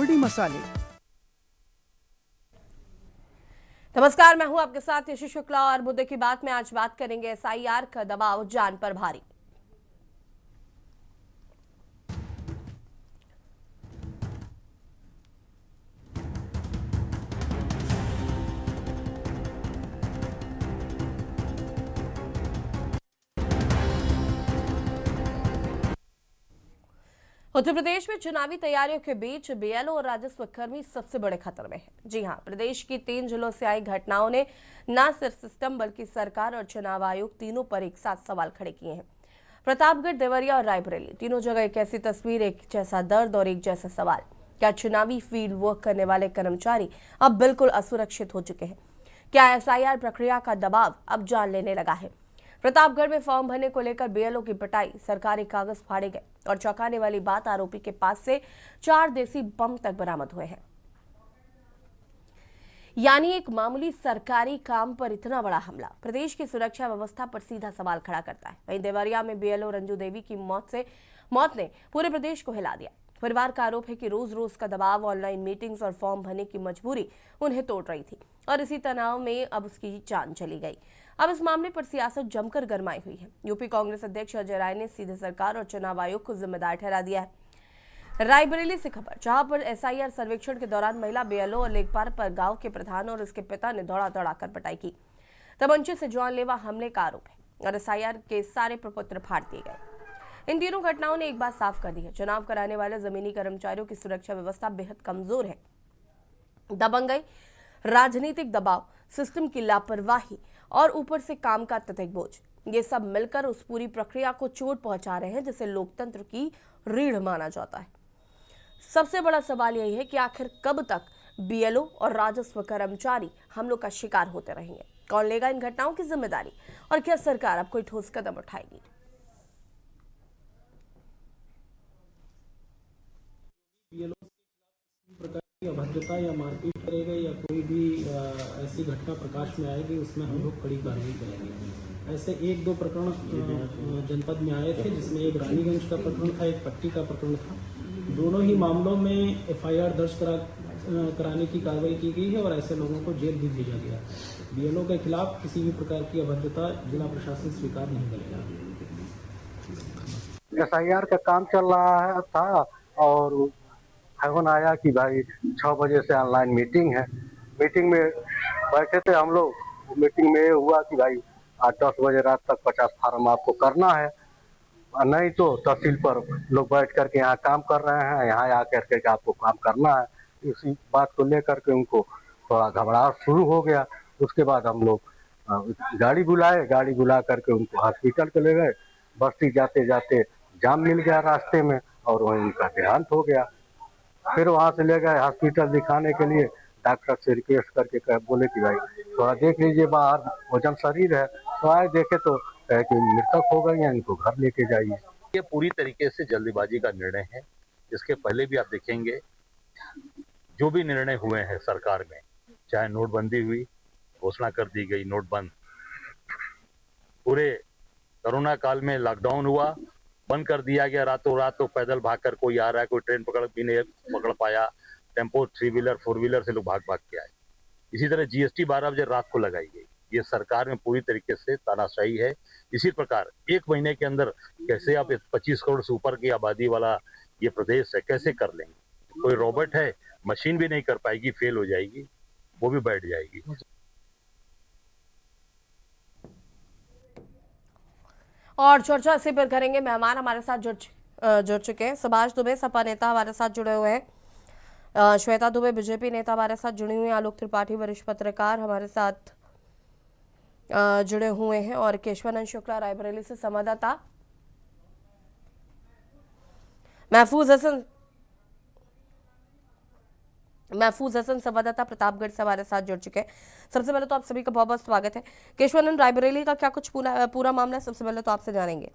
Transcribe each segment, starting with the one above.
गोल्डी मसाले। नमस्कार, मैं हूं आपके साथ यशी शुक्ला और मुद्दे की बात में आज बात करेंगे एसआईआर का दबाव जान पर भारी। उत्तर प्रदेश में चुनावी तैयारियों के बीच बीएलओ और राजस्व कर्मी सबसे बड़े खतरे में हैं। जी हां, प्रदेश की 3 जिलों से आई घटनाओं ने न सिर्फ सिस्टम बल्कि सरकार और चुनाव आयोग तीनों पर एक साथ सवाल खड़े किए हैं। प्रतापगढ़, देवरिया और रायबरेली, तीनों जगह एक ऐसी तस्वीर, एक जैसा दर्द और एक जैसा सवाल। क्या चुनावी फील्ड वर्क करने वाले कर्मचारी अब बिल्कुल असुरक्षित हो चुके हैं? क्या एसआईआर प्रक्रिया का दबाव अब जान लेने लगा है? प्रतापगढ़ में फॉर्म भरने को लेकर बीएलओ की पिटाई, सरकारी कागज फाड़े गए और चौंकाने वाली बात, आरोपी के पास से 4 देसी बम तक बरामद हुए हैं। यानी एक मामूली सरकारी काम पर इतना बड़ा हमला प्रदेश की सुरक्षा व्यवस्था पर सीधा सवाल खड़ा करता है। वहीं देवरिया में बीएलओ रंजू देवी की मौत ने पूरे प्रदेश को हिला दिया। परिवार का आरोप है कि रोज रोज का दबाव, ऑनलाइन मीटिंग्स और फॉर्म भरने की मजबूरी उन्हें तोड़ रही थी और इसी तनाव में अब उसकी जान चली गई। अब इस मामले पर सियासत जमकर गरमाई हुई है। यूपी कांग्रेस अध्यक्ष अजय राय ने सीधे सरकार और चुनाव आयोग को जिम्मेदार ठहरा दिया है। रायबरेली से खबर, जहां पर एसआईआर सर्वेक्षण के दौरान महिला बीएलओ और लेखपाल पर गांव के प्रधान और उसके पिता ने दौड़ा दौड़ाकर पिटाई की। तमंचे से जानलेवा हमले का आरोप है और एसआईआर के सारे प्रपत्र फाड़ दिए गए। इन तीनों घटनाओं ने एक बात साफ कर दी है, चुनाव कराने वाले जमीनी कर्मचारियों की सुरक्षा व्यवस्था बेहद कमजोर है। दबंगई, राजनीतिक दबाव, सिस्टम की लापरवाही और ऊपर से काम का तथक बोझ, ये सब मिलकर उस पूरी प्रक्रिया को चोट पहुंचा रहे हैं जिसे लोकतंत्र की रीढ़ माना जाता है। सबसे बड़ा सवाल यही है कि आखिर कब तक बीएलओ और राजस्व कर्मचारी हमलों का शिकार होते रहेंगे? कौन लेगा इन घटनाओं की जिम्मेदारी और क्या सरकार अब कोई ठोस कदम उठाएगी? प्रकार की अभद्रता या मारपीट करेगा या कोई भी ऐसी घटना प्रकाश में आएगी, उसमें हम लोग कड़ी कार्रवाई करेंगे। ऐसे 1-2 प्रकरण जनपद में आए थे, जिसमें एक रानीगंज का प्रकरण था, एक पट्टी का प्रकरण था। दोनों ही मामलों में एफआईआर दर्ज कराने की कार्रवाई की गई है और ऐसे लोगों को जेल भी भेजा गया। बीएलओ के खिलाफ किसी भी प्रकार की अभद्रता जिला प्रशासन स्वीकार नहीं करेगा। एसआईआर का काम चल रहा था और फोन आया कि भाई 6 बजे से ऑनलाइन मीटिंग है। मीटिंग में बैठे थे हम लोग। मीटिंग में ये हुआ कि भाई आज 10 बजे रात तक 50 फार्म आपको करना है, नहीं तो तहसील पर लोग बैठ करके यहाँ काम कर रहे हैं, यहाँ आकर के आपको काम करना है। इसी बात को लेकर के उनको थोड़ा घबराहट शुरू हो गया। उसके बाद हम लोग गाड़ी बुला करके उनको हॉस्पिटल के ले गए। बस्ती जाते जाते जाम मिल गया रास्ते में और वहीं उनका देहांत हो गया। फिर वहाँ से ले गए हॉस्पिटल दिखाने के लिए। डॉक्टर से रिक्वेस्ट करके बोले कि भाई थोड़ा देख लीजिए, बाहर वजन शरीर है। तो आए देखे तो कहे कि मृतक हो गई हैं, इनको घर लेके जाइए। ये पूरी तरीके से जल्दबाजी का निर्णय है। इसके पहले भी आप देखेंगे जो भी निर्णय हुए हैं सरकार में, चाहे नोटबंदी हुई, घोषणा कर दी गई नोटबंद, पूरे कोरोना काल में लॉकडाउन हुआ, बंद कर दिया गया रातों रात। तो पैदल भागकर कोई आ रहा है, कोई ट्रेन पकड़ भी नहीं पकड़ पाया, टेम्पो, 3 व्हीलर 4 व्हीलर से लोग भाग के आए। इसी तरह जीएसटी 12 बजे रात को लगाई गई। ये सरकार में पूरी तरीके से तानाशाही है। इसी प्रकार 1 महीने के अंदर कैसे आप 25 करोड़ से ऊपर की आबादी वाला ये प्रदेश है, कैसे कर लेंगे? कोई रोबोट है, मशीन भी नहीं कर पाएगी, फेल हो जाएगी, वो भी बैठ जाएगी। और चर्चा इसी पर करेंगे। मेहमान हमारे साथ जुड़ चुके हैं। सुभाष दुबे सपा नेता हमारे साथ जुड़े हुए हैं। श्वेता दुबे बीजेपी नेता हमारे साथ जुड़ी हुई हैं। आलोक त्रिपाठी वरिष्ठ पत्रकार हमारे साथ जुड़े हुए हैं और केशवानंद शुक्ला रायबरेली से संवाददाता। महफूज हसन संवाददाता प्रतापगढ़ से हमारे साथ जुड़ चुके हैं। सबसे पहले तो आप सभी का बहुत बहुत स्वागत है। केशवानंद, रायबरेली का क्या कुछ पूरा मामला है, सबसे पहले तो आपसे जानेंगे।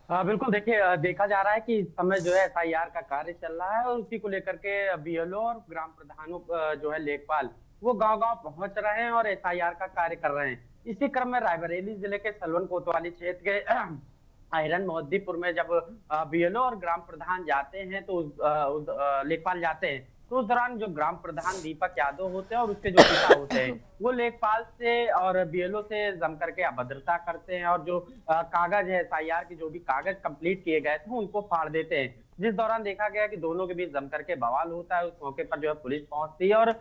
बिल्कुल, देखिए देखा जा रहा है कि इस समय जो है एसआईआर का कार्य चल रहा है और उसी को लेकर के बीएलओ और ग्राम प्रधानों जो है लेखपाल वो गांव-गांव पहुंच रहे हैं और एसआईआर का कार्य कर रहे हैं। इसी क्रम में रायबरेली जिले के सलवन कोतवाली क्षेत्र के आयरन मोहद्दीपुर में जब बीएलओ और ग्राम प्रधान जाते हैं तो लेखपाल जाते हैं, तो उस दौरान जो ग्राम प्रधान दीपक यादव होते हैं और उसके जो पिता होते हैं वो लेखपाल से और बीएलओ से जम करके अभद्रता करते हैं और जो कागज है एसआईआर के, जो भी कागज कंप्लीट किए गए थे उनको फाड़ देते हैं, जिस दौरान देखा गया कि दोनों के बीच जम करके बवाल होता है। उस मौके पर जो है पुलिस पहुंचती है और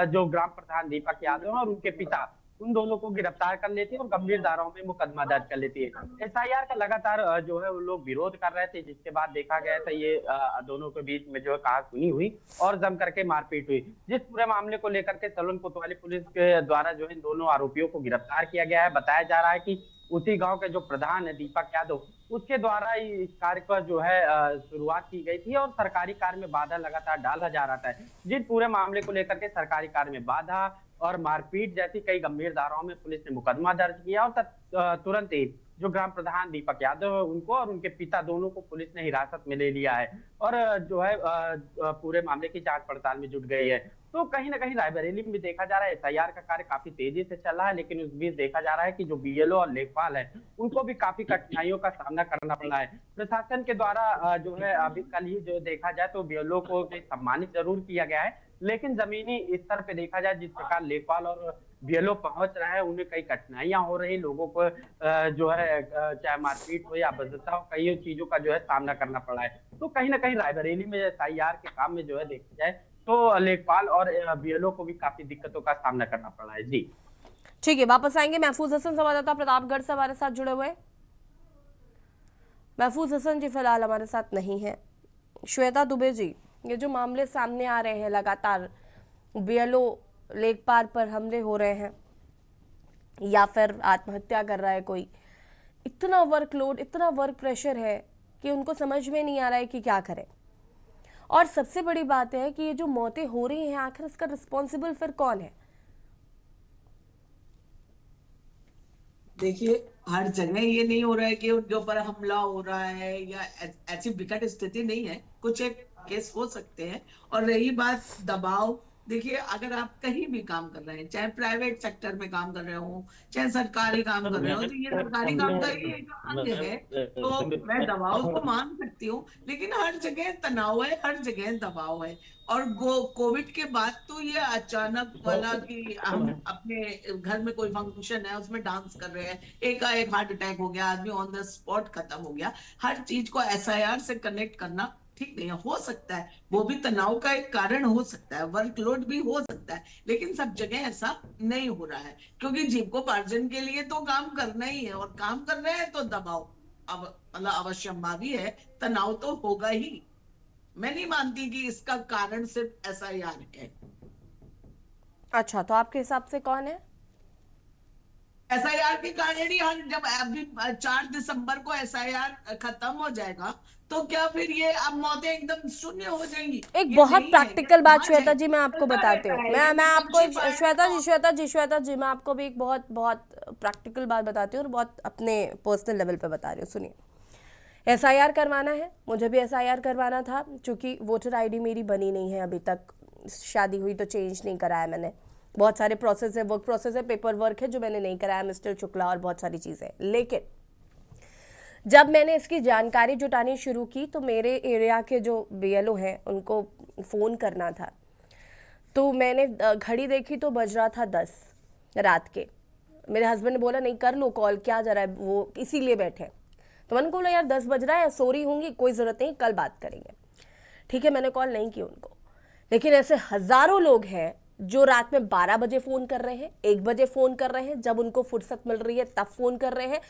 जो ग्राम प्रधान दीपक यादव है और उनके पिता, उन दोनों को गिरफ्तार कर लेती है और गंभीर धाराओं में मुकदमा दर्ज कर लेती है। एसआईआर का लगातार जो है वो लोग विरोध कर रहे थे, जिसके बाद देखा गया था ये दोनों के बीच में जो है कहासुनी हुई और जम करके मारपीट हुई। जिस पूरे मामले को लेकर के सलोन कोतवाली पुलिस के द्वारा जो है इन दोनों आरोपियों को गिरफ्तार किया गया है। बताया जा रहा है कि उसी गांव के जो प्रधान है दीपक यादव, उसके द्वारा इस कार्य का जो है शुरुआत की गई थी और सरकारी कार्य में बाधा लगातार डाला जा रहा था। जिस पूरे मामले को लेकर के सरकारी कार्य में बाधा और मारपीट जैसी कई गंभीर धाराओं में पुलिस ने मुकदमा दर्ज किया और तुरंत ही जो ग्राम प्रधान दीपक यादव है उनको और उनके पिता दोनों को पुलिस ने हिरासत में ले लिया है और जो है पूरे मामले की जांच पड़ताल में जुट गई है। तो कहीं ना कहीं रायबरेली में भी देखा जा रहा है एसआईआर का कार्य काफी तेजी से चल रहा है, लेकिन उस बीच देखा जा रहा है कि जो बीएलओ और लेखपाल है उनको भी काफी कठिनाइयों का सामना करना पड़ रहा है। प्रशासन के द्वारा जो है अभी कल ही जो देखा जाए तो बीएलओ को सम्मानित जरूर किया गया है, लेकिन जमीनी स्तर पे देखा जाए जिस प्रकार लेखपाल और बीएलओ पहुंच रहा है उन्हें कई कठिनाइयां हो रही, लोगों को जो है चाहे मारपीट हो या भ्रष्टाचार हो, कई चीजों का जो है सामना करना पड़ रहा है। तो कहीं ना कहीं रायबरेली में एसआईआर के काम में जो है देखा जाए तो लेखपाल और बीएलओ को भी काफी दिक्कतों का सामना करना पड़ रहा है। जी ठीक है, वापस आएंगे। महफूज हसन संवाददाता प्रतापगढ़ से हमारे साथ जुड़े हुए। महफूज हसन जी फिलहाल हमारे साथ नहीं है। श्वेता दुबे जी, ये जो मामले सामने आ रहे हैं लगातार, बीएलओ लेखपाल पर हमले हो रहे हैं या फिर आत्महत्या कर रहा है कोई, इतना वर्कलोड, इतना वर्क प्रेशर है कि उनको समझ में नहीं आ रहा है कि क्या करें। और सबसे बड़ी बात है कि ये जो मौतें हो रही हैं आखिर इसका रिस्पॉन्सिबल फिर कौन है? देखिए, हर जगह ये नहीं हो रहा है कि उनके ऊपर हमला हो रहा है या ऐसी विकट स्थिति नहीं है, कुछ एक केस हो सकते हैं। और रही बात दबाव, देखिए अगर आप कहीं भी काम कर रहे हैं, चाहे प्राइवेट सेक्टर में काम कर रहे हो चाहे सरकारी काम कर रहे हो, तो ये सरकारी काम का ही एक अंग है। तो मैं दबाव को मान सकती हूँ, लेकिन हर जगह तनाव है, हर जगह दबाव है। और कोविड के बाद तो ये अचानक वाला कि हम अपने घर में कोई फंक्शन है उसमें डांस कर रहे हैं, एक हार्ट अटैक हो गया, आदमी ऑन द स्पॉट खत्म हो गया। हर चीज को एसआईआर से कनेक्ट करना ठीक नहीं है। हो सकता है वो भी तनाव का एक कारण हो सकता है, वर्कलोड भी हो सकता है, लेकिन सब जगह ऐसा नहीं हो रहा है, क्योंकि जीविकोपार्जन के लिए तो काम करना ही है और काम कर रहे हैं तो दबाव अब मतलब अवश्यंभावी है, तनाव तो होगा ही। मैं नहीं मानती कि इसका कारण सिर्फ एसआईआर है। अच्छा, तो आपके हिसाब से कौन है? एसआईआर के कारण ही हम जब अभी 4 दिसंबर को एसआईआर खत्म हो जाएगा तो क्या फिर ये अब मौतें एकदम शून्य हो जाएंगी? एक बहुत प्रैक्टिकल बात श्वेता जी मैं आपको बताती हूँ। मैं आपको श्वेता जी मैं आपको भी एक बहुत बहुत प्रैक्टिकल बात बताती हूँ और बहुत अपने पर्सनल लेवल पे बता रही हूँ। सुनिए, एसआईआर करवाना है, मुझे भी एसआईआर करवाना था, क्योंकि वोटर आईडी मेरी बनी नहीं है अभी तक, शादी हुई तो चेंज नहीं कराया मैंने, बहुत सारे प्रोसेस है, वर्क प्रोसेस है, पेपर वर्क है जो मैंने नहीं कराया, मिस्टर शुक्ला और बहुत सारी चीज़ें। लेकिन जब मैंने इसकी जानकारी जुटानी शुरू की तो मेरे एरिया के जो बीएलओ हैं उनको फ़ोन करना था, तो मैंने घड़ी देखी तो बज रहा था 10 रात के। मेरे हस्बैंड ने बोला नहीं कर लो कॉल, क्या जा रहा है, वो इसीलिए बैठे। तो मैंने बोला यार 10 बज रहा है, सोरी होंगी, कोई ज़रूरत नहीं, कल बात करेंगे। ठीक है, मैंने कॉल नहीं की उनको। लेकिन ऐसे हज़ारों लोग हैं जो रात में 12 बजे फ़ोन कर रहे हैं, 1 बजे फ़ोन कर रहे हैं, जब उनको फुर्सत मिल रही है तब फ़ोन कर रहे हैं।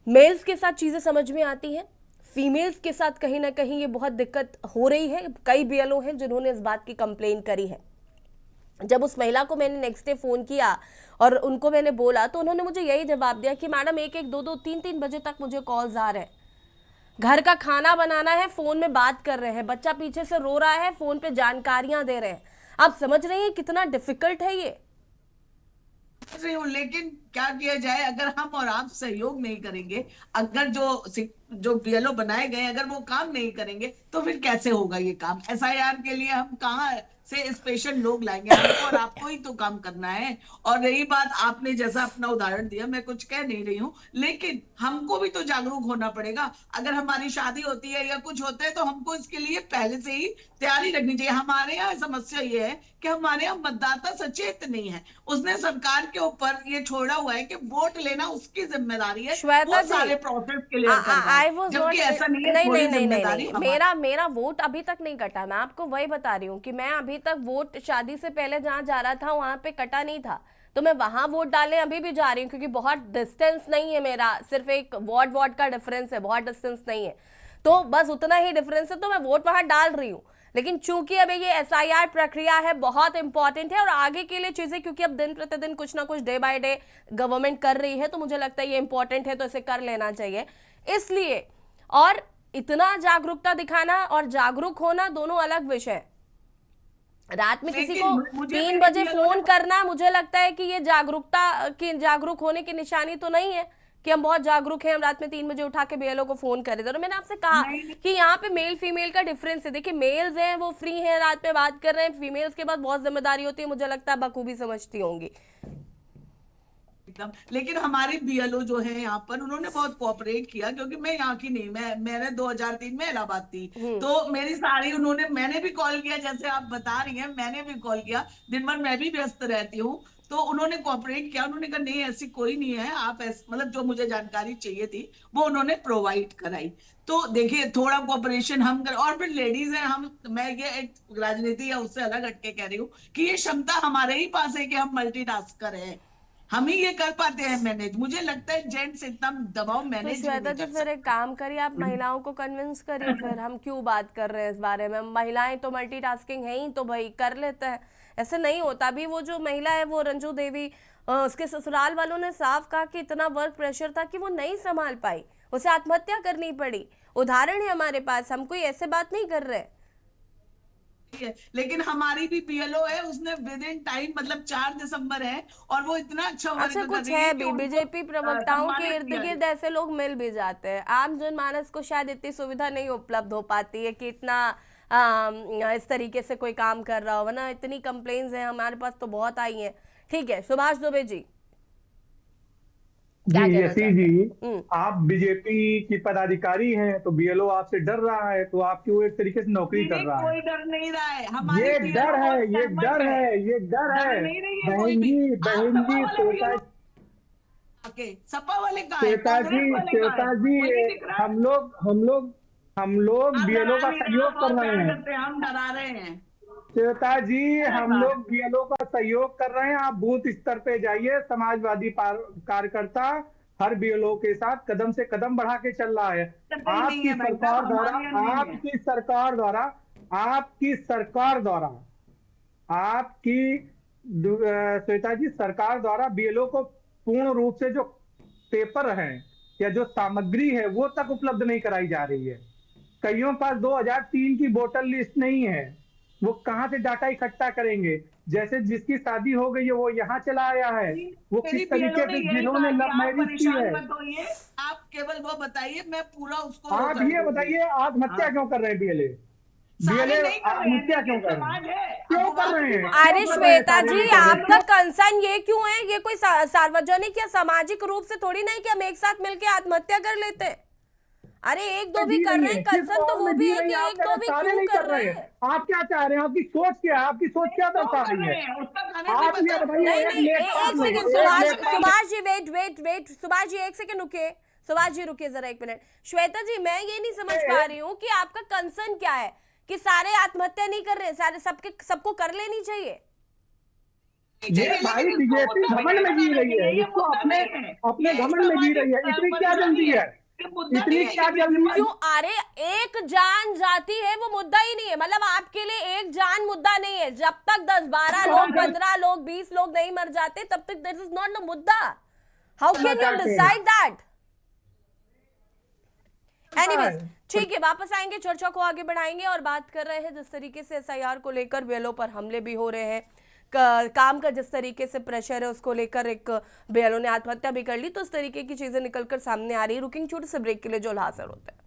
मेल्स के साथ चीज़ें समझ में आती हैं, फीमेल्स के साथ कहीं ना कहीं ये बहुत दिक्कत हो रही है। कई बीएलओ हैं जिन्होंने इस बात की कंप्लेन करी है। जब उस महिला को मैंने नेक्स्ट डे फ़ोन किया और उनको मैंने बोला तो उन्होंने मुझे यही जवाब दिया कि मैडम 1-1, 2-2, 3-3 बजे तक मुझे कॉल्स आ रहे हैं, घर का खाना बनाना है, फ़ोन में बात कर रहे हैं, बच्चा पीछे से रो रहा है, फ़ोन पे जानकारियां दे रहे हैं। आप समझ रहे हैं कितना डिफिकल्ट है ये? लेकिन क्या किया जाए, अगर हम और आप सहयोग नहीं करेंगे, अगर जो बीएलओ बनाए गए अगर वो काम नहीं करेंगे तो फिर कैसे होगा ये काम? एसआईआर के लिए हम कहाँ से स्पेशल लोग लाएंगे, हमको और आपको ही तो काम करना है। और रही बात, आपने जैसा अपना उदाहरण दिया, मैं कुछ कह नहीं रही हूँ, लेकिन हमको भी तो जागरूक होना पड़ेगा। अगर हमारी शादी होती है या कुछ होता है तो हमको इसके लिए पहले से ही तैयारी रखनी चाहिए। हमारे यहाँ समस्या ये है कि हमारे यहाँ मतदाता सचेत नहीं है। उसने सरकार के ऊपर ये छोड़ा हुआ है कि वोट लेना उसकी जिम्मेदारी है, श्वेता वो जी, सारे प्रोसेस क्लियर करवाए, आई वाज नॉट, जबकि ऐसा नहीं है, नहीं थोड़ी नहीं नहीं नहीं जिम्मेदारी नहीं, हमारी। मेरा वोट अभी तक नहीं कटा। मैं आपको वही बता रही हूँ कि मैं अभी तक वोट शादी से पहले जहाँ जा रहा था वहां पे कटा नहीं था, तो मैं वहां वोट डालने अभी भी जा रही हूँ, क्योंकि बहुत डिस्टेंस नहीं है मेरा, सिर्फ एक वार्ड का डिफरेंस है, बहुत डिस्टेंस नहीं है, तो बस उतना ही डिफरेंस है, तो मैं वोट वहां डाल रही हूँ। लेकिन चूंकि अभी ये SIR प्रक्रिया है, बहुत इंपॉर्टेंट है, और आगे के लिए चीजें, क्योंकि अब दिन प्रतिदिन कुछ ना कुछ डे बाय डे गवर्नमेंट कर रही है, तो मुझे लगता है ये इंपॉर्टेंट है, तो इसे कर लेना चाहिए। इसलिए, और इतना जागरूकता दिखाना और जागरूक होना दोनों अलग विषय है। रात में किसी को 3 बजे फोन करना, मुझे लगता है कि ये जागरूक होने की निशानी तो नहीं है कि हम बहुत जागरूक हैं, हम रात में 3 बजे उठा के BLO को फोन कर रहे थे। और मैंने आपसे कहा कि यहाँ पे मेल फीमेल का डिफरेंस है। देखिए, मेल्स हैं वो फ्री हैं, रात में बात कर रहे हैं, फीमेल्स के पास बहुत जिम्मेदारी होती है, मुझे लगता है बखूबी समझती होंगी। लेकिन हमारे BLO जो है यहाँ पर, उन्होंने बहुत कोऑपरेट किया, क्योंकि मैं यहाँ की नहीं, मैंने 2003 में इलाहाबाद थी, तो मेरी सारी मैंने भी कॉल किया, जैसे आप बता रही हैं, मैंने भी कॉल किया, दिन भर मैं भी व्यस्त रहती हूँ, तो उन्होंने कोऑपरेट किया। उन्होंने कहा नहीं, ऐसी कोई नहीं है, आप मतलब जो मुझे जानकारी चाहिए थी वो उन्होंने प्रोवाइड कराई। तो देखिए, थोड़ा कोऑपरेशन हम कर, और फिर लेडीज हैं हम, मैं ये एक राजनीति या उससे अलग हटके कह रही हूँ कि ये क्षमता हमारे ही पास है कि हम मल्टीटास्कर हैं, हम ही ये कर पाते हैं मैनेज। मुझे लगता है जेंट्स इतना दबाव मैनेज नहीं कर तो फिर एक काम करिए, आप महिलाओं को कन्विंस करिए, फिर हम क्यों बात कर रहे हैं इस बारे में। महिलाएं तो मल्टीटास्किंग है ही, तो भाई कर लेते हैं, ऐसे नहीं होता। अभी वो जो महिला है, वो रंजू देवी, उसके ससुराल वालों ने साफ कहा कि इतना वर्क प्रेशर था कि वो नहीं संभाल पाई, उसे आत्महत्या करनी पड़ी। उदाहरण है हमारे पास, हम कोई ऐसे बात नहीं कर रहे। लेकिन हमारी भी BLO है, उसने विद इन टाइम, मतलब 4 दिसंबर है, और वो इतना अच्छा वर्क कर कुछ रही है है कि भी, बीजेपी प्रवक्ताओं के इर्द सम्मानित गिर्द ऐसे लोग मिल भी जाते हैं। आम जनमानस को शायद इतनी सुविधा नहीं उपलब्ध हो पाती है कि इतना इस तरीके से कोई काम कर रहा हो, ना इतनी कंप्लेन्स हैं हमारे पास तो बहुत आई हैं। ठीक है, सुभाष दुबे जी, जी यसी जी, आप बीजेपी की पदाधिकारी हैं, तो BLO आपसे डर रहा है, तो आपकी वो एक तरीके से नौकरी कर रहा है। कोई डर नहीं रहा है, हमारी ये BLO डर है, बहुत ये सहमत डर है, ये डर है। बहन जी, बहन जी, सपा वाले का है, श्वेता जी, हम लोग BLO का सहयोग कर रहे हैं। हम डरा रहे हैं श्वेता जी, हम लोग BLO का सहयोग कर रहे हैं। आप बूथ स्तर पे जाइए, समाजवादी कार्यकर्ता हर BLO के साथ कदम से कदम बढ़ा के चल रहा है। आपकी श्वेता जी, सरकार द्वारा BLO को पूर्ण रूप से जो पेपर है या जो सामग्री है वो तक उपलब्ध नहीं कराई जा रही है। कईयों पास 2003 की वोटर लिस्ट नहीं है, वो कहां से डाटा इकट्ठा करेंगे। जैसे जिसकी शादी हो गई है वो यहाँ चला आया है, वो किस तरीके से जिन्होंने लव मैरिज की है। आप केवल वो बताइए, मैं पूरा उसको, आप ये बताइए, आत्महत्या क्यों कर रहे हैं BLA आत्महत्या क्यों कर रहे हैं? अरे श्वेता जी, आपका कंसर्न ये क्यों है? ये कोई सार्वजनिक या सामाजिक रूप से थोड़ी नहीं कि हम एक साथ मिलके आत्महत्या कर लेते हैं। अरे एक दो भी कर रहे हैं, कंसर्न तो वो भी है कि एक दो भी क्यों कर रहे हैं। आप क्या चाह रहे हैं? आपकी सोच क्या है? आपकी सोच क्या दर्शा रही है? आप ये बताइए। एक सेकंड सुभाष जी, वेट सुभाष जी, एक सेकंड रुकिए। सुभाष जी रुकिए जरा, 1 मिनट। श्वेता जी, मैं ये नहीं समझ पा रही हूँ कि आपका कंसर्न क्या है कि सारे आत्महत्या नहीं कर रहे, सारे सबको कर लेनी चाहिए। ये भाई बीजेपी घमंड में जी रही है, इसको अपने घमंड में जी रही है। इतनी क्या जल्दी है? इतनी क्या जल्दी है? क्यों? अरे एक जान जाती है वो मुद्दा ही नहीं है। मतलब आपके लिए एक जान मुद्दा नहीं है। जब तक 10-12 लोग, 15 लोग, 20 लोग नहीं मर जाते, तब तक दिस इज नॉट द मुद्दा। How can you decide that? Anyways, ठीक है, वापस आएंगे, चर्चा को आगे बढ़ाएंगे और बात कर रहे हैं जिस तरीके से SIR को लेकर BLO पर हमले भी हो रहे हैं, काम का जिस तरीके से प्रेशर है उसको लेकर एक BLO ने आत्महत्या भी कर ली, तो उस तरीके की चीजें निकलकर सामने आ रही है। रुकिंग छोटे से ब्रेक के लिए, जो हाजिर होता है।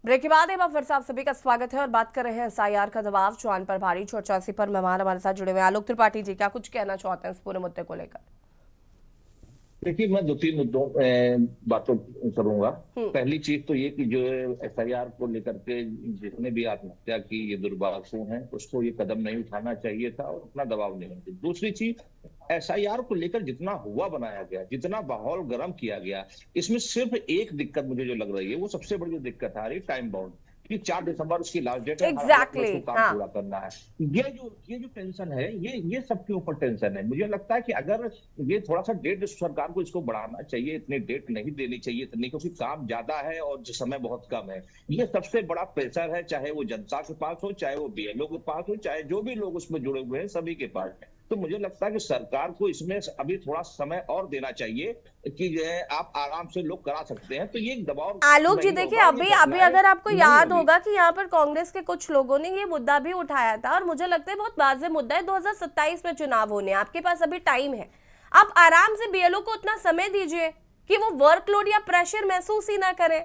ब्रेक के बाद एक बार फिर से आप सभी का स्वागत है और बात कर रहे हैं एसआईआर का दबाव चौहान पर भारी चर्चा पर मेहमान हमारे साथ जुड़े हुए हैं। आलोक त्रिपाठी जी, क्या कुछ कहना चाहते हैं इस पूरे मुद्दे को लेकर? देखिए, मैं 2-3 मुद्दों बातों करूंगा। पहली चीज तो ये कि जो एफआईआर को लेकर के जिसने भी आत्महत्या की, ये दुर्भाग्यपूर्ण है, उसको ये कदम नहीं उठाना चाहिए था और उतना दबाव नहीं होना। दूसरी चीज, एसआईआर को लेकर जितना हुआ बनाया गया, जितना माहौल गर्म किया गया, इसमें सिर्फ एक दिक्कत मुझे जो लग रही है, वो सबसे बड़ी जो दिक्कत आ रही है, टाइम बाउंड कि 4 दिसंबर उसकी लास्ट डेट है, Exactly, काम हाँ। पूरा करना है। ये जो टेंशन है, ये सबके ऊपर टेंशन है। मुझे लगता है कि अगर ये थोड़ा सा डेट सरकार को इसको बढ़ाना चाहिए, इतनी डेट नहीं देनी चाहिए इतनी, क्योंकि काम ज्यादा है और समय बहुत कम है। ये सबसे बड़ा प्रेशर है, चाहे वो जनता के पास हो, चाहे वो बीएलओ के पास हो, चाहे जो भी लोग उसमें जुड़े हुए हैं, सभी के पास है। तो मुझे लगता है कि सरकार को इसमें अभी थोड़ा समय और देना चाहिए कि जो है आप आराम से लोग करा सकते हैं। तो ये दबाव आलोक जी, देखिए अभी अगर आपको याद होगी। होगा कि यहाँ पर कांग्रेस के कुछ लोगों ने ये मुद्दा भी उठाया था और मुझे लगता है बहुत वाज़ेह मुद्दा है। 2027 में चुनाव होने, आपके पास अभी टाइम है, आप आराम से बीएलओ को उतना समय दीजिए कि वो वर्कलोड या प्रेशर महसूस ही ना करें।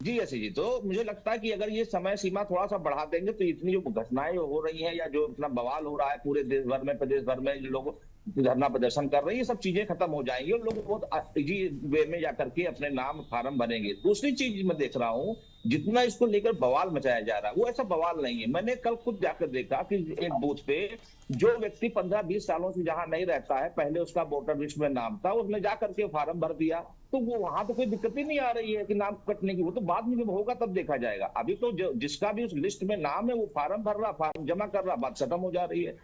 जी ऐसे जी, तो मुझे लगता है कि अगर ये समय सीमा थोड़ा सा बढ़ा देंगे तो इतनी जो घटनाएं हो रही हैं या जो इतना बवाल हो रहा है पूरे देश भर में, प्रदेश भर में, जो लोग धरना प्रदर्शन कर रहे हैं, ये सब चीजें खत्म हो जाएंगी और लोग बहुत इजी वे में जाकर के अपने नाम फार्म भरेंगे। दूसरी चीज मैं देख रहा हूँ, जितना इसको लेकर बवाल मचाया जा रहा है, वो ऐसा बवाल नहीं है। मैंने कल खुद जाकर देखा कि एक बूथ पे जो व्यक्ति 15-20 सालों से जहां नहीं रहता है, पहले उसका वोटर लिस्ट में नाम था, उसने जाकर के फार्म भर दिया, तो वो वहां तो कोई दिक्कत ही नहीं आ रही है कि नाम कटने की। वो तो बाद में जब होगा तब देखा जाएगा। अभी तो जिसका भी उस लिस्ट में नाम है वो फार्म भर रहा, फार्म जमा कर रहा, बात खत्म हो जा रही है।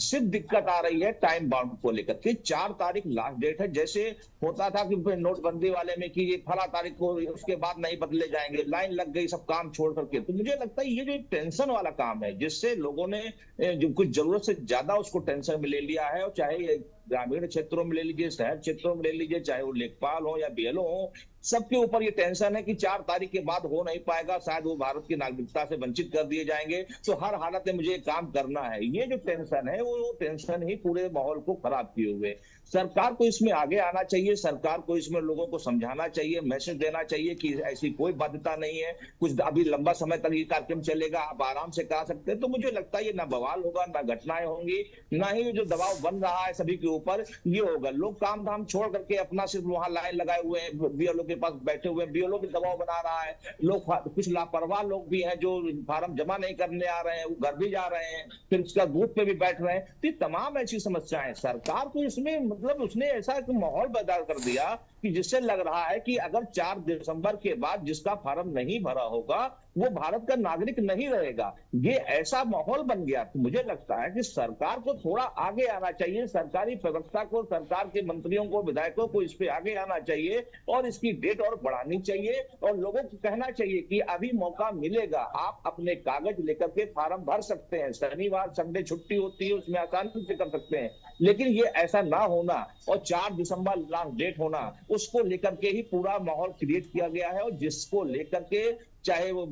सिर्फ दिक्कत आ रही है टाइम बाउंड को लेकर के। 4 तारीख लास्ट डेट है, जैसे होता था कि नोटबंदी वाले में कि ये फला तारीख को उसके बाद नहीं बदले जाएंगे, लाइन लग गई सब काम छोड़ करके। तो मुझे लगता है ये जो टेंशन वाला काम है, जिससे लोगों ने जो कुछ जरूरत से ज्यादा उसको टेंशन में ले लिया है, और चाहे ग्रामीण क्षेत्रों में ले लीजिए, शहर क्षेत्रों में ले लीजिए, चाहे वो लेखपाल हो या बीएलओ हो, सबके ऊपर ये टेंशन है कि 4 तारीख के बाद हो नहीं पाएगा, शायद वो भारत की नागरिकता से वंचित कर दिए जाएंगे, तो हर हालत में मुझे काम करना है। ये जो टेंशन है, वो टेंशन ही पूरे माहौल को खराब किए हुए। सरकार को इसमें आगे आना चाहिए, सरकार को इसमें लोगों को समझाना चाहिए, मैसेज देना चाहिए कि ऐसी कोई बाध्यता नहीं है, कुछ अभी लंबा समय तक ये कार्यक्रम चलेगा, आप आराम से करा सकते हैं। तो मुझे लगता है ये ना बवाल होगा, ना घटनाएं होंगी, ना ही जो दबाव बन रहा है सभी के ऊपर ये होगा। लोग काम धाम छोड़ करके अपना सिर्फ वहां लाइन लगाए हुए हैं, बीएलओ के पास बैठे हुए हैं, बीएलओ भी दबाव बना रहा है। लोग कुछ लापरवाह लोग भी हैं जो फार्म जमा नहीं करने आ रहे हैं, वो घर भी जा रहे हैं, फिर उसका बूथ पे भी बैठ रहे हैं। तो तमाम ऐसी समस्याएं, सरकार को इसमें मतलब उसने ऐसा एक माहौल पैदा कर दिया कि जिससे लग रहा है कि अगर 4 दिसंबर के बाद जिसका फार्म नहीं भरा होगा वो भारत का नागरिक नहीं रहेगा। ये ऐसा माहौल बन गया। तो मुझे लगता है कि सरकार को थोड़ा आगे आना चाहिए, सरकारी प्रवक्ता को, सरकार के मंत्रियों को, विधायकों को इस पे आगे आना चाहिए और इसकी डेट और बढ़ानी चाहिए और लोगों को कहना चाहिए कि अभी मौका मिलेगा, आप अपने कागज लेकर के फार्म भर सकते हैं, शनिवार संडे छुट्टी होती है उसमें आसानी से कर सकते हैं। लेकिन ये ऐसा ना होना और 4 दिसंबर लास्ट डेट होना, उसको लेकर के ही पूरा माहौल क्रिएट किया गया है। और जिसको लेकर के चाहे वो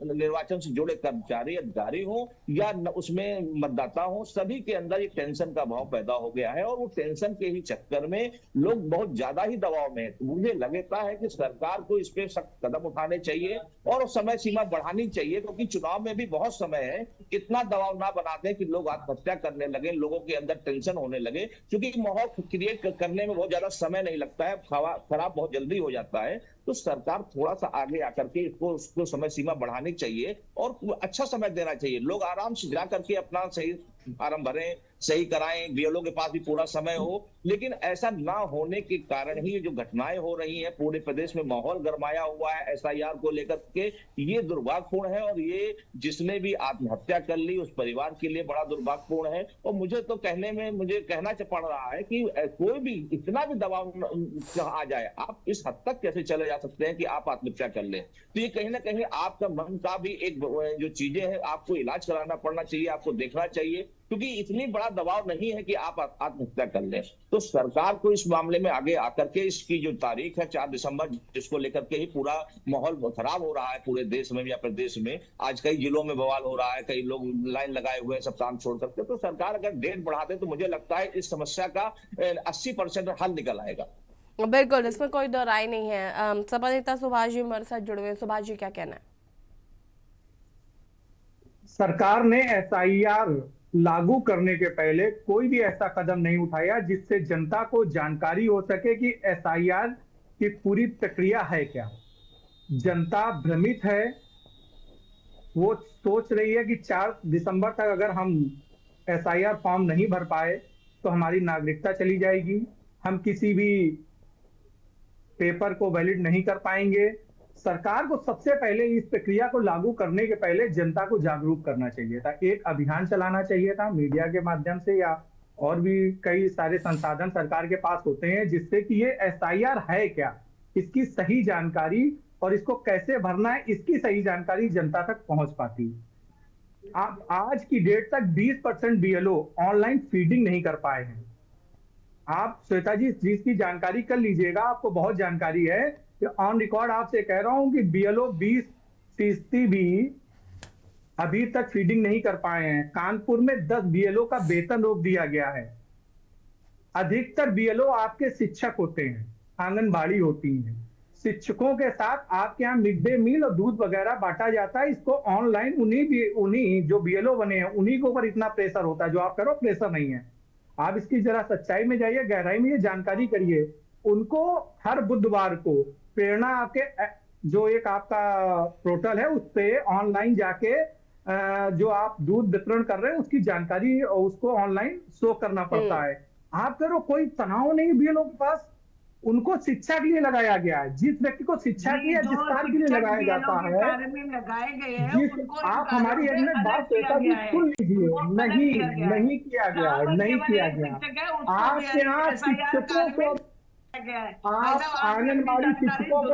निर्वाचन से जुड़े कर्मचारी अधिकारी हो या उसमें मतदाता हो, सभी के अंदर ये टेंशन का भाव पैदा हो गया है और वो टेंशन के ही चक्कर में लोग बहुत ज्यादा ही दबाव में है। तो मुझे लगता है कि सरकार को इस पे सख्त कदम उठाने चाहिए और समय सीमा बढ़ानी चाहिए, क्योंकि चुनाव में भी बहुत समय है। इतना दबाव ना बना दें कि लोग आत्महत्या करने लगे, लोगों के अंदर टेंशन होने लगे, क्योंकि माहौल क्रिएट करने में बहुत ज्यादा समय नहीं लगता है, खराब बहुत जल्दी हो जाता है। तो सरकार थोड़ा सा आगे आकर के उसको समय सीमा बढ़ानी चाहिए और अच्छा समय देना चाहिए। लोग आराम से जा करके अपना सही फार्म भरें, सही कराएं, बीएलओ के पास भी पूरा समय हो। लेकिन ऐसा ना होने के कारण ही जो घटनाएं हो रही हैं, पूरे प्रदेश में माहौल गरमाया हुआ है एसआईआर को लेकर के, ये दुर्भाग्यपूर्ण है। और ये जिसने भी आत्महत्या कर ली उस परिवार के लिए बड़ा दुर्भाग्यपूर्ण है। और मुझे तो मुझे कहना पड़ रहा है कि कोई भी इतना भी दबाव आ जाए, आप इस हद तक कैसे चले जा सकते हैं कि आप आत्महत्या कर लें। तो ये कहीं ना कहीं आपका मन का भी एक जो चीजें हैं, आपको इलाज कराना पड़ना चाहिए, आपको देखना चाहिए, क्योंकि इतनी बड़ा दबाव नहीं है कि आप आत्महत्या कर लें। तो सरकार को इस मामले में आगे आकर के इसकी जो तारीख है 4 दिसंबर, जिसको लेकर के ही पूरा माहौल खराब हो रहा है पूरे देश में या प्रदेश में, आज कई जिलों में बवाल हो रहा है, कई लोग लाइन लगाए हुए हैं सब काम छोड़ करके, तो सरकार अगर डेट बढ़ा दे तो मुझे लगता है इस समस्या का 80% हल निकल आएगा। बिल्कुल, इसमें कोई दो राय नहीं है। सपा नेता सुभाष जी हमारे साथ जुड़े हुए हैं। सुभाष जी, क्या कहना है? सरकार ने एसआईआर लागू करने के पहले कोई भी ऐसा कदम नहीं उठाया जिससे जनता को जानकारी हो सके कि एसआईआर की पूरी प्रक्रिया है क्या। जनता भ्रमित है, वो सोच रही है कि 4 दिसंबर तक अगर हम एसआईआर फॉर्म नहीं भर पाए तो हमारी नागरिकता चली जाएगी, हम किसी भी पेपर को वैलिड नहीं कर पाएंगे। सरकार को सबसे पहले इस प्रक्रिया को लागू करने के पहले जनता को जागरूक करना चाहिए था, एक अभियान चलाना चाहिए था मीडिया के माध्यम से, या और भी कई सारे संसाधन सरकार के पास होते हैं जिससे कि ये एसआईआर है क्या, इसकी सही जानकारी और इसको कैसे भरना है इसकी सही जानकारी जनता तक पहुंच पाती। आप आज की डेट तक 20% बीएलओ ऑनलाइन फीडिंग नहीं कर पाए हैं। आप श्वेता जी जिसकी जानकारी कर लीजिएगा, आपको बहुत जानकारी है कि ऑन रिकॉर्ड आपसे कह रहा हूं कि बीएलओ 20% भी अभी तक फीडिंग नहीं कर पाए हैं। कानपुर में 10 बीएलओ का वेतन रोक दिया गया है। अधिकतर बीएलओ आपके शिक्षक होते हैं, आंगनबाड़ी होती हैं। शिक्षकों के साथ आपके यहाँ मिड डे मील और दूध वगैरह बांटा जाता है। इसको ऑनलाइन उन्हीं जो बीएलओ बने हैं उन्हीं के ऊपर इतना प्रेशर होता है, जो आप करो प्रेशर नहीं है। आप इसकी जरा सच्चाई में जाइए, गहराई में ये जानकारी करिए। उनको हर बुधवार को प्रेरणा आपके जो एक आपका पोर्टल है उस पे ऑनलाइन जाके जो आप दूध वितरण कर रहे हैं उसकी जानकारी उसको ऑनलाइन शो करना पड़ता है। आप करो कोई तनाव नहीं बीएलओ के पास, उनको शिक्षा के लिए लगाया गया है। जिस व्यक्ति को शिक्षा की या जिस कार्य के लिए लगाया जाता है, आप हमारी एक मिनट बात श्वेता जी सुन लीजिए। नहीं किया गया है, नहीं किया गया। आपके यहाँ शिक्षकों को, आप आंगनबाड़ी शिक्षकों को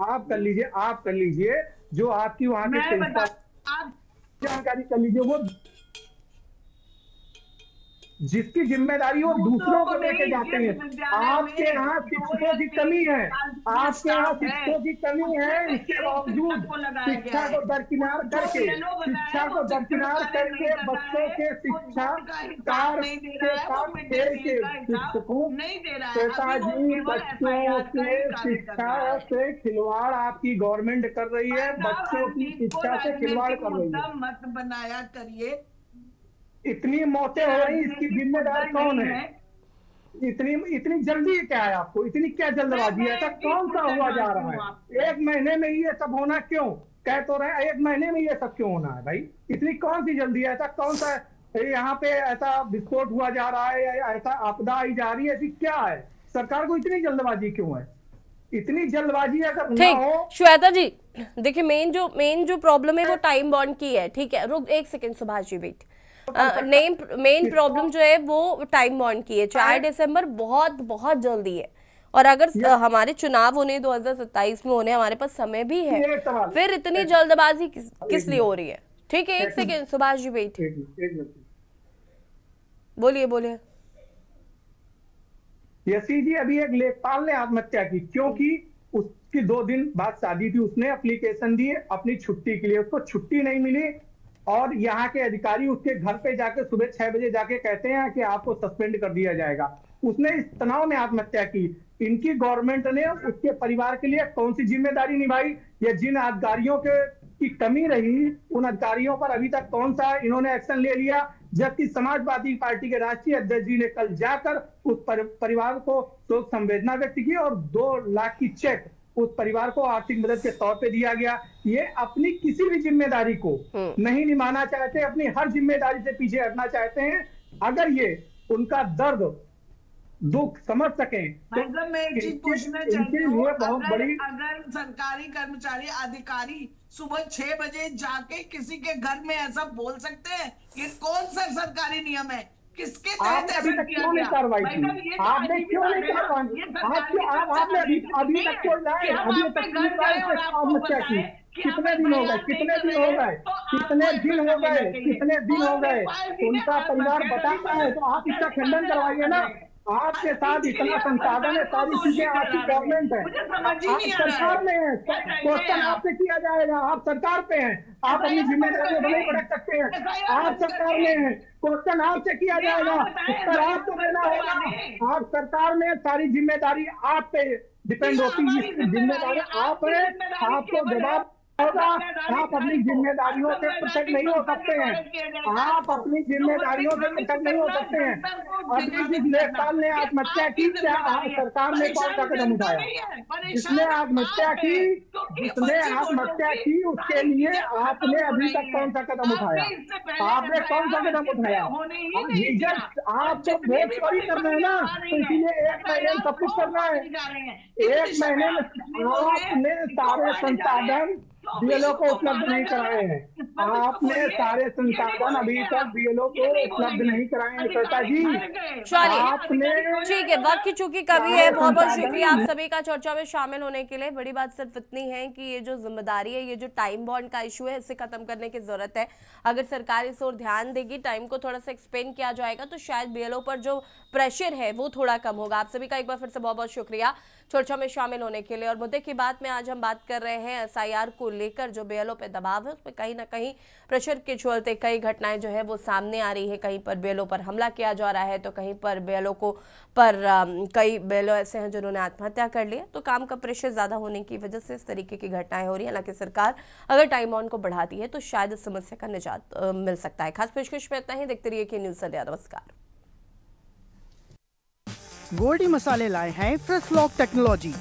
आप कर लीजिए जो आपकी वहां के जानकारी कर लीजिए, वो जिसकी जिम्मेदारी वो दूसरों को लेके जाते हैं। आपके यहाँ शिक्षकों की कमी है, आपके यहाँ शिक्षकों की कमी है, इसके बावजूद शिक्षा को दरकिनार करके बच्चों के शिक्षा शिक्षकों पिताजी बच्चों के शिक्षा से खिलवाड़ आपकी गवर्नमेंट कर रही है, बच्चों की शिक्षा से खिलवाड़ कर रही है। मत बनाया करिए। इतनी मौतें हो रही, इसकी जिम्मेदार कौन है? इतनी जल्दी क्या है आपको, इतनी क्या जल्दबाजी है? ऐसा कौन सा हुआ जा रहा है? 1 महीने में ये सब होना क्यों? कह तो रहे 1 महीने में ये सब क्यों होना है भाई? इतनी कौन सी जल्दी है? ऐसा कौन सा यहाँ पे ऐसा विस्फोट हुआ जा रहा है या ऐसा आपदा आई जा रही है? ऐसी क्या है? सरकार को इतनी जल्दबाजी क्यों है? इतनी जल्दबाजी अगर ना हो। श्वेता जी देखिए, मेन जो प्रॉब्लम है वो टाइम बॉन्ड की है। ठीक है, रुक 1 second Subhash ji, wait. Main problem जो है वो टाइम बॉन्ड की है। 4 दिसंबर बहुत जल्दी है, और अगर हमारे चुनाव होने 2027 में होने, हमारे पास समय भी है, फिर इतनी जल्दबाजी किस लिए हो रही है? ठीक है, 1 सेकंड सुभाष जी, वेट। बोलिए। यसी जी, अभी एक लेखपाल ने आत्महत्या की क्योंकि उसकी 2 दिन बाद शादी थी। उसने एप्लीकेशन दी अपनी छुट्टी के लिए, उसको छुट्टी नहीं मिली और यहाँ के अधिकारी उसके घर पे जाके सुबह 6 बजे जाके कहते हैं कि आपको सस्पेंड कर दिया जाएगा। उसने इस तनाव में आत्महत्या की। इनकी गवर्नमेंट ने उसके परिवार के लिए कौन सी जिम्मेदारी निभाई, या जिन अधिकारियों की कमी रही उन अधिकारियों पर अभी तक कौन सा इन्होंने एक्शन ले लिया? जबकि समाजवादी पार्टी के राष्ट्रीय अध्यक्ष जी ने कल जाकर उस परिवार को शोक संवेदना व्यक्त की और 2 लाख की चेक उस परिवार को आर्थिक मदद के तौर पे दिया गया। ये अपनी किसी भी जिम्मेदारी को नहीं निभाना चाहते, अपनी हर जिम्मेदारी से पीछे हटना चाहते हैं। अगर ये उनका दर्द दुख समझ सकें तो मैं एक चीज पूछना चाहती हूँ, बहुत बड़ी, अगर सरकारी कर्मचारी अधिकारी सुबह 6 बजे जाके किसी के घर में ऐसा बोल सकते हैं? ये कौन सा सरकारी नियम है? किसके तहत अभी तक क्यों नहीं कार्रवाई की? आपने क्यों नहीं कार्रवाई? आपने अभी तक क्यों लाए? अभी तक आत्महत्या की? कितने दिन हो गए? उनका परिवार बताता है तो आप इसका खंडन करवाइए ना। आपके साथ इतना संसाधन है, सारी चीजें आपकी गवर्नमेंट है, आप सरकार में है, क्वेश्चन आपसे किया जाएगा, आप सरकार पे हैं, आप अपनी जिम्मेदारियों को नहीं भड़क सकते हैं, आप सरकार में हैं, क्वेश्चन आपसे किया जाएगा, उत्तर आपको देना होगा। आप सरकार में, सारी जिम्मेदारी आप पे डिपेंड होती है, जिम्मेदारी आप है, आपको जवाब होगा। आप अपनी जिम्मेदारियों से पृथक नहीं हो सकते हैं, आप अपनी जिम्मेदारियों से पृथक नहीं हो सकते हैं। अभी जिस लेखपाल ने आत्महत्या की, क्या सरकार ने कौन सा कदम उठाया? जिसने आत्महत्या की उसके लिए आपने अभी तक कौन सा कदम उठाया? आपने कौन सा कदम उठाया? आप तो वोट चोरी कर रहे हैं ना, तो इसीलिए 1 महीने में सब कुछ करना है। 1 महीने में आपने सारे संसाधन बीएलओ को उपलब्ध नहीं कराए हैं, आपने सारे संसाधन अभी तक बीएलओ को उपलब्ध नहीं कराए हैं श्वेता जी। चलिए ठीक है, वक्त की चूंकि कमी है, बहुत बहुत शुक्रिया आप सभी का चर्चा में शामिल होने के लिए। बड़ी बात सिर्फ इतनी है कि ये जो जिम्मेदारी है, ये जो टाइम बॉन्ड का इशू है, इसे खत्म करने की जरूरत है। अगर सरकार इस ओर ध्यान देगी, टाइम को थोड़ा सा एक्सपेंड किया जाएगा, तो शायद बीएलओ पर जो प्रेशर है वो थोड़ा कम होगा। आप सभी का एक बार फिर से बहुत बहुत शुक्रिया चर्चा में शामिल होने के लिए। और मुद्दे की बात में आज हम बात कर रहे हैं एसआईआर को लेकर, जो बीएलओ पे दबाव है, उसमें कहीं ना कहीं प्रेशर के चलते कई घटनाएं जो है वो सामने आ रही है। कहीं पर बीएलओ पर हमला किया जा रहा है, तो कहीं पर बीएलओ को कई बीएलओ ऐसे हैं जिन्होंने आत्महत्या कर लिया। तो काम का प्रेशर ज्यादा होने की वजह से इस तरीके की घटनाएं हो रही है। हालांकि सरकार अगर टाइम ऑन को बढ़ाती है तो शायद इस समस्या का निजात मिल सकता है। खास पेशकश में इतना ही। देखते रहिए के न्यूज़ संध्या। नमस्कार। गोल्डी मसाले लाए हैं फ्रेश लॉक टेक्नोलॉजी।